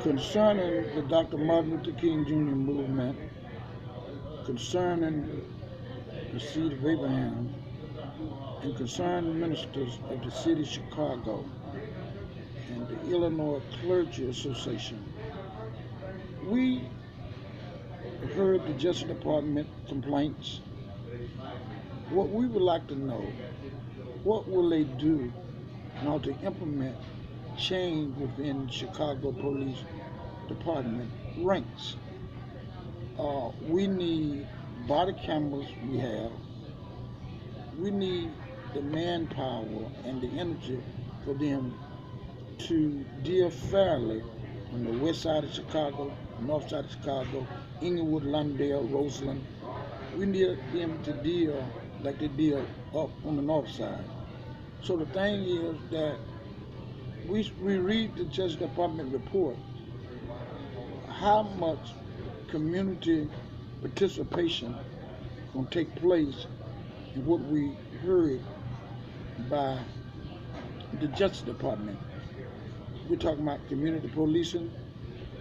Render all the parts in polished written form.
concerning the Dr. Martin Luther King Jr. movement, concerning the seed of Abraham, and concerning ministers of the city of Chicago and the Illinois Clergy Association. We heard the Justice Department complaints. What we would like to know, what will they do now to implement change within Chicago Police Department ranks? We need body cameras we have. We need the manpower and the energy for them to deal fairly on the west side of Chicago, north side of Chicago, Inglewood, Londale, Roseland. We need them to deal like they deal up on the north side. So the thing is that we read the Justice Department report, how much community participation going to take place in what we heard by the Justice Department. We're talking about community policing.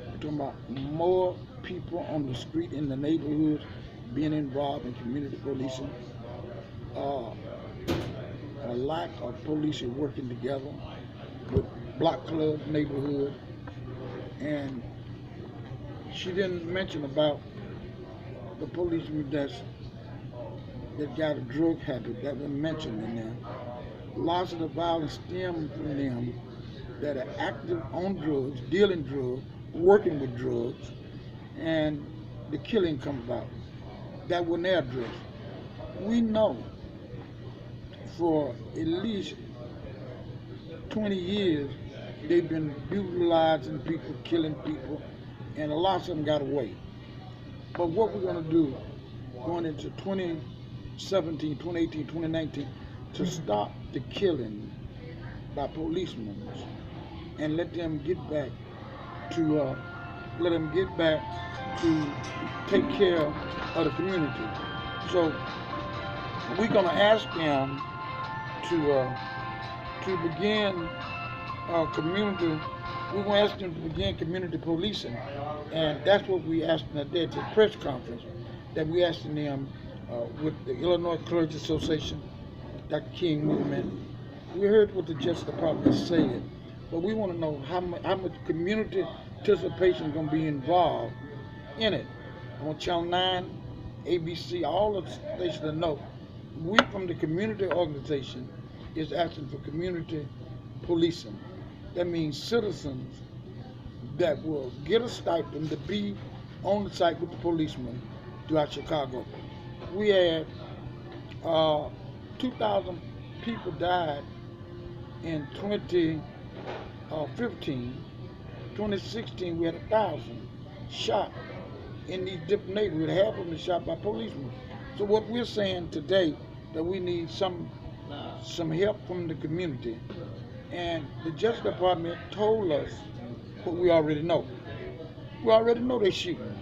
We're talking about more people on the street in the neighborhoods being involved in community policing. A lack of police working together with block club neighborhood. And she didn't mention about the policemen that got a drug habit that was mentioned in there. Lots of the violence stems from them that are active on drugs, dealing drugs, working with drugs, and the killing comes about. That wasn't their address. We know for at least 20 years they've been brutalizing people, killing people, and a lot of them got away. But what we're going to do going into 2017, 2018, 2019 to stop the killing by policemen and let them get back to take care of the community. So we're going to ask them to begin community. We're going to ask them to begin community policing, and that's what we asked them at the press conference. That we asking them with the Illinois Clergy Association, Dr. King movement. We heard what the Justice Department said, but we want to know how much community participation is going to be involved in it. I want Channel 9, ABC, all of the stations to know. We from the community organization is asking for community policing. That means citizens that will get a stipend to be on the site with the policemen throughout Chicago. We had 2,000 people died in 2015. 2016 we had 1,000 shot in these different neighborhoods. Half of them shot by policemen. So what we're saying today that we need some help from the community. And the Justice Department told us what we already know. We already know they shooting.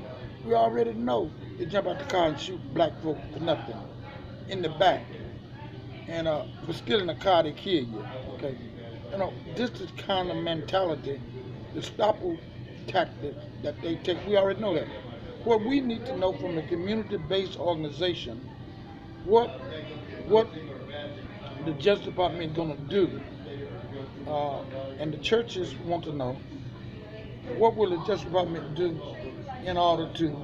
We already know they jump out the car and shoot black folk for nothing in the back. And for stealing the car, they kill you. Okay, this is kind of mentality, the stopple tactic that they take. We already know that. What we need to know from the community-based organization, what the Justice Department is going to do, and the churches want to know, what will the Justice Department do in order to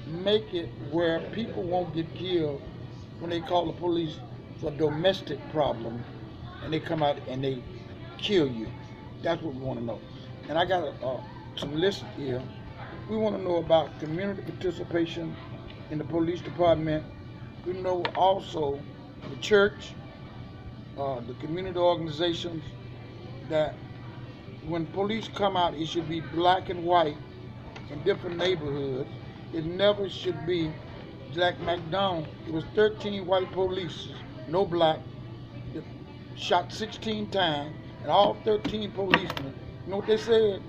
make it where people won't get killed when they call the police for a domestic problem and they come out and they kill you? That's what we want to know. And I got some lists here. We want to know about community participation in the police department. We know also the church, the community organizations, that when police come out, it should be black and white in different neighborhoods. It never should be Jack McDonald. It was 13 white police, no black, that shot 16 times, and all 13 policemen, you know what they said?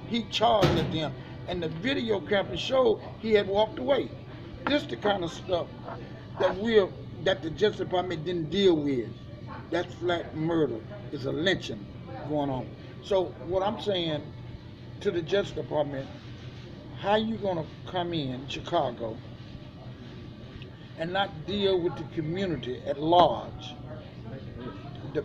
He charged at them, and the video camera showed he had walked away. This is the kind of stuff that the Justice Department didn't deal with. That's flat murder. It's a lynching going on. So what I'm saying, to the Justice Department, how you gonna come in Chicago and not deal with the community at large, the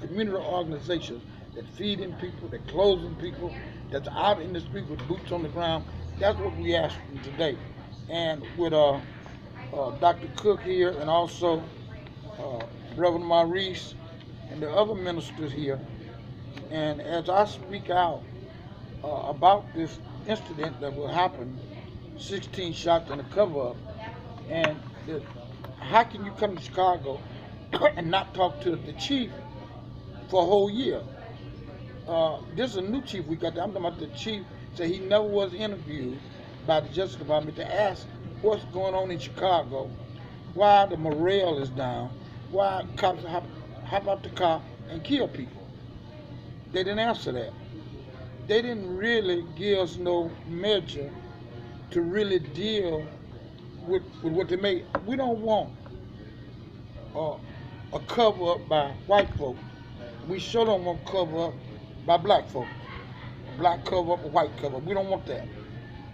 community organizations that feeding people, that clothing people, that's out in the street with boots on the ground. That's what we asked them today. And with Dr. Cook here and also Reverend Maurice and the other ministers here. And as I speak out about this incident that will happen, 16 shots and a cover-up, and how can you come to Chicago and not talk to the chief for a whole year? This is a new chief we got. I'm talking about the chief said he never was interviewed by the Justice Department to ask what's going on in Chicago, why the morale is down, why cops hop out the car and kill people. They didn't answer that. They didn't really give us no measure to really deal with what they made. We don't want a cover up by white folks. We sure don't want cover up by black folks. Black cover up or white cover up. We don't want that.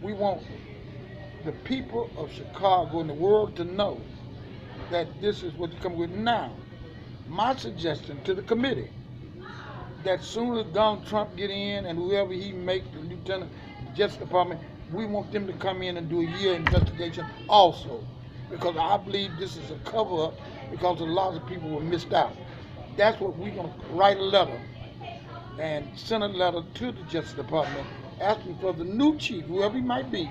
We want the people of Chicago and the world to know that this is what you come with now. My suggestion to the committee that soon as Donald Trump get in and whoever he make the lieutenant Justice Department, we want them to come in and do a year investigation also, because I believe this is a cover up because a lot of people were missed out. That's what we're gonna write a letter and send a letter to the Justice Department asking for the new chief, whoever he might be,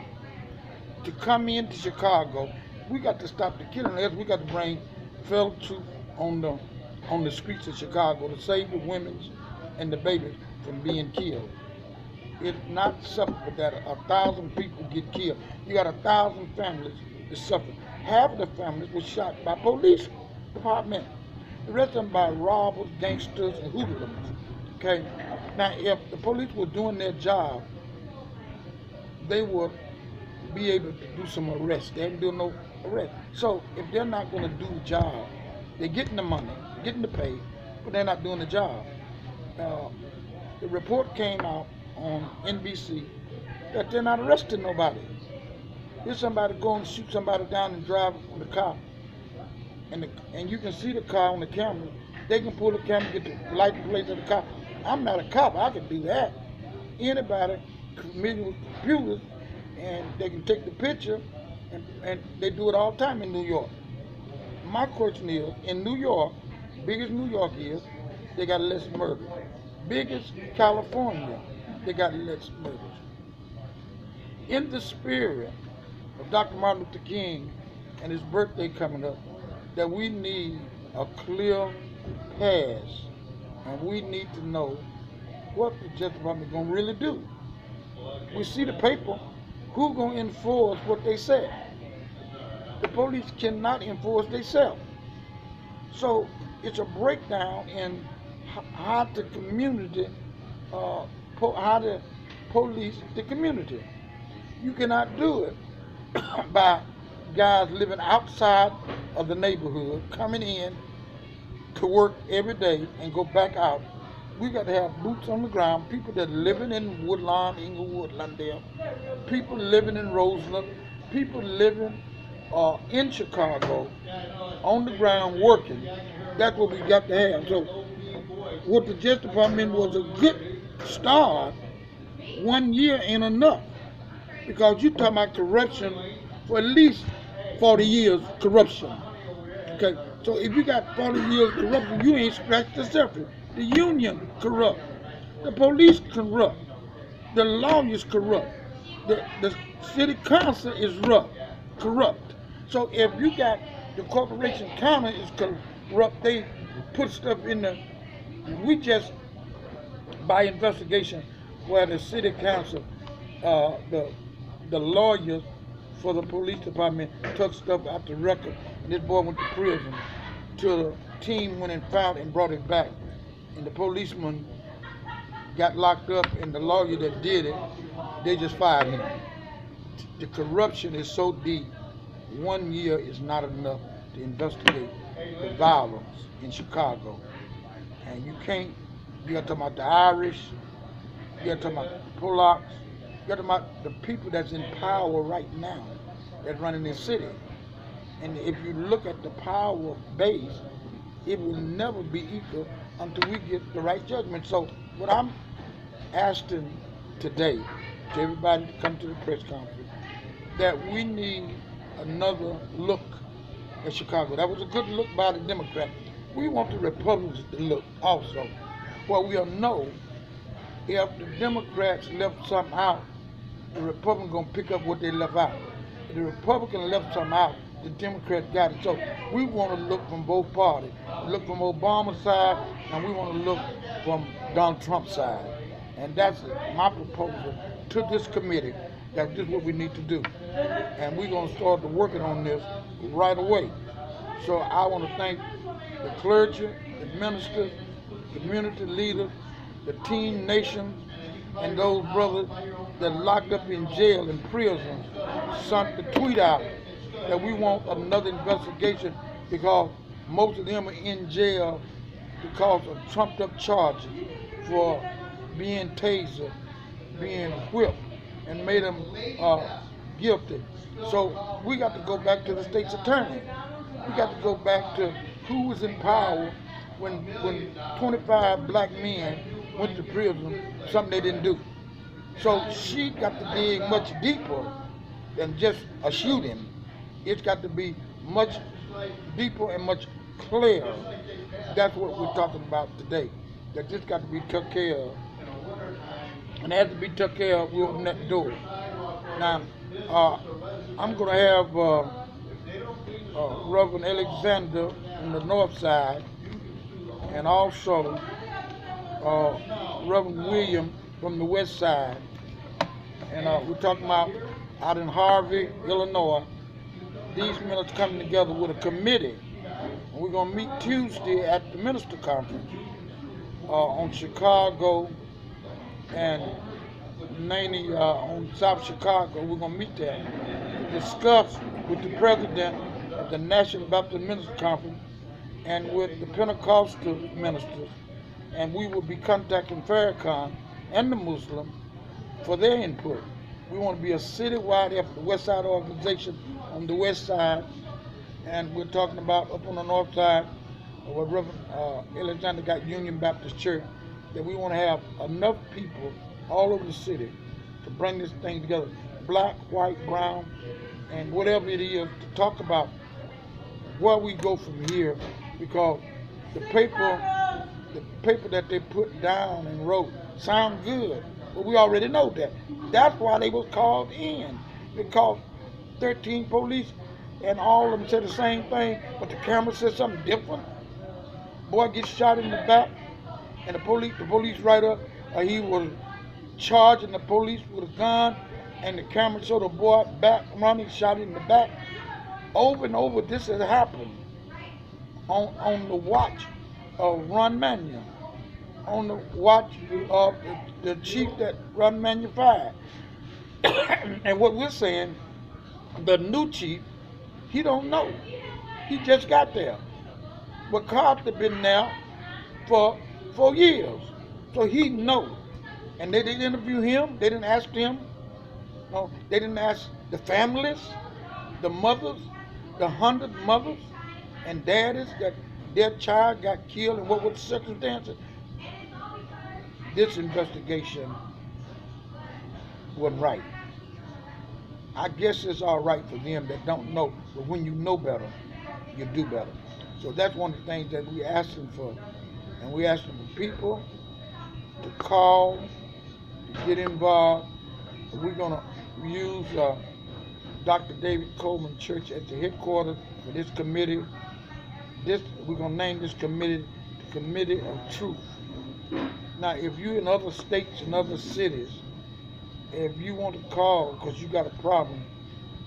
to come into Chicago. We got to stop the killing. We got to bring federal troops on the streets of Chicago to save the women and the babies from being killed. It's not acceptable that 1,000 people get killed. You got 1,000 families that suffer. Half of the families were shot by police department. The rest of them by robbers, gangsters, and hoodlums. Okay? Now, if the police were doing their job, they would be able to do some arrests. They didn't do no arrest. So, if they're not going to do the job, they're getting the money, getting the pay, but they're not doing the job. The report came out on NBC that they're not arresting nobody. If somebody go and shoot somebody down and drive the car, and you can see the car on the camera, they can pull the camera, get the license plate of the car. I'm not a cop, I can do that. Anybody familiar with computers, and they can take the picture, and they do it all the time in New York. My question is, in New York, big as New York is, they got less murders. Big as California, they got less murders. In the spirit of Dr. Martin Luther King and his birthday coming up, that we need a clear pass, and we need to know what the Justice Department is going to really do. We see the paper, who's going to enforce what they say? The police cannot enforce themselves. So it's a breakdown in how the community, how to police the community. You cannot do it by guys living outside of the neighborhood, coming in to work every day and go back out. We got to have boots on the ground, people that are living in Woodlawn, Inglewood, Londale, people living in Roseland, people living in Chicago, on the ground working. That's what we got to have. So what the Justice Department was a good start. 1 year ain't enough, because you talking about corruption for at least 40 years corruption. Okay, so if you got 40 years corruption, you ain't scratched the surface. The union corrupt, the police corrupt, the lawyers corrupt, the city council is corrupt. So if you got the corporation counter is corrupt, they put stuff in the, we just, by investigation, where the city council, the lawyers for the police department took stuff out the record, and this boy went to prison, till the team went and found and brought it back. And the policeman got locked up, and the lawyer that did it, they just fired him. The corruption is so deep, 1 year is not enough to investigate the violence in Chicago. And you can't, you got to talk about the Irish, You're talking about the Polacks. You're talking about the people that's in power right now that's running this city. And if you look at the power base, it will never be equal until we get the right judgment. So what I'm asking today to everybody to come to the press conference, that we need another look at Chicago. That was a good look by the Democrats. We want the Republicans to look also. Well, we'll know if the Democrats left something out, the Republicans gonna pick up what they left out. If the Republicans left something out, the Democrats got it. So we want to look from both parties. Look from Obama's side, and we want to look from Donald Trump's side. And that's my proposal to this committee, that this is what we need to do. And we're going to start working on this right away. So I want to thank the clergy, the ministers, community leaders, the Teen Nations, and those brothers that locked up in jail and prison sent the tweet out that we want another investigation because most of them are in jail because of trumped up charges for being tasered, being whipped, and made them guilty. So we got to go back to the state's attorney. We got to go back to who was in power when 25 black men went to prison, something they didn't do. So she got to dig much deeper than just a shooting. It's got to be much deeper and much clearer. That's what we're talking about today. That this got to be took care of. And it has to be took care of, we open that door. Now, I'm going to have Reverend Alexander on the north side, and also Reverend William from the west side. And we're talking about out in Harvey, Illinois. These ministers coming together with a committee. And we're going to meet Tuesday at the minister conference on Chicago and Naney on South Chicago. We're going to meet there to discuss with the president of the National Baptist Minister Conference and with the Pentecostal ministers. And we will be contacting Farrakhan and the Muslim for their input. We want to be a citywide effort, the West Side organization on the west side, and we're talking about up on the north side, where Reverend Alexander got Union Baptist Church, that we want to have enough people all over the city to bring this thing together, black, white, brown, and whatever it is, to talk about where we go from here, because the paper that they put down and wrote sound good, but we already know that. That's why they was called in, because 13 police and all of them said the same thing, but the camera said something different. Boy gets shot in the back, and the police writer, he was charging the police with a gun, and the camera showed the boy back running, shot in the back. Over and over, this has happened on the watch of Ron Mannion, on the watch of the chief that Ron Mannion fired. And what we're saying, the new chief, he don't know. He just got there. But Carter been there for years, so he know. And they didn't interview him. They didn't ask him. No, they didn't ask the families, the mothers, the 100 mothers and daddies that their child got killed and what were the circumstances. This investigation wasn't right. I guess it's all right for them that don't know, but when you know better, you do better. So that's one of the things that we're asking for. And we're asking for people to call, to get involved. We're going to use Dr. David Coleman Church as the headquarters for this committee. We're going to name this committee the Committee of Truth. Now, if you're in other states and other cities, if you want to call because you got a problem,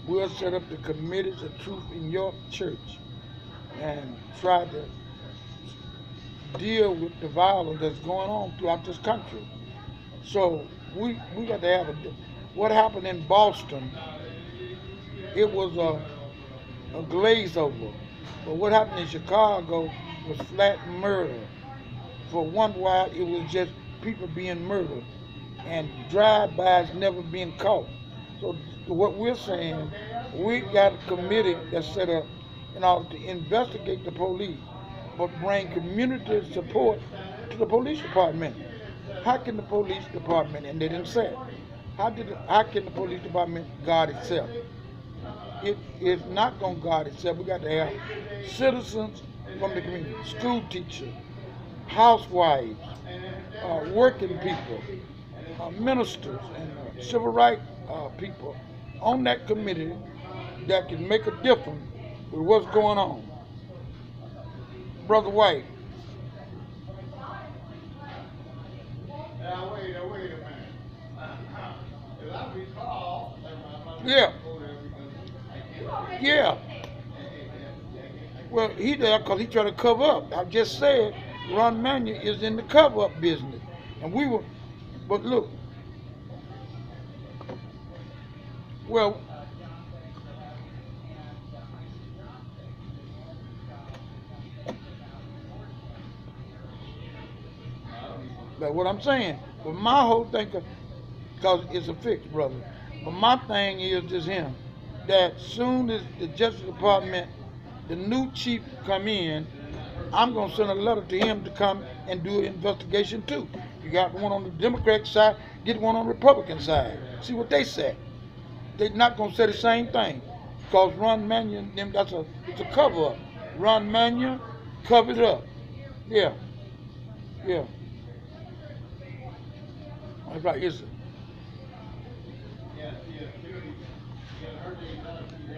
we'll set up the Committees of Truth in your church and try to deal with the violence that's going on throughout this country. So we got to have what happened in Boston, it was a glaze over. But what happened in Chicago was flat murder. For one while, it was just people being murdered. and drive-bys never been caught. So what we're saying, we got a committee that's set up in order to investigate the police, but bring community support to the police department. How can the police department, and they didn't say it, how can the police department guard itself? It is not going to guard itself. We got to have citizens from the community, school teachers, housewives, working people, ministers, and civil rights people on that committee that can make a difference with what's going on. Brother White. Yeah, yeah. Well, he there because he trying to cover up. I just said Ron Manuel is in the cover-up business, and we were. But look, well, that's what I'm saying. But my whole thing, because it's a fix, brother. But my thing is just him. That soon as the Justice Department, the new chief come in, I'm gonna send a letter to him to come and do an investigation too. You got one on the Democratic side, get one on the Republican side. See what they say. They're not gonna say the same thing. Because Ron Manuel, them it's a cover up. Ron Manuel covered it up. Yeah, yeah. That's right, is it?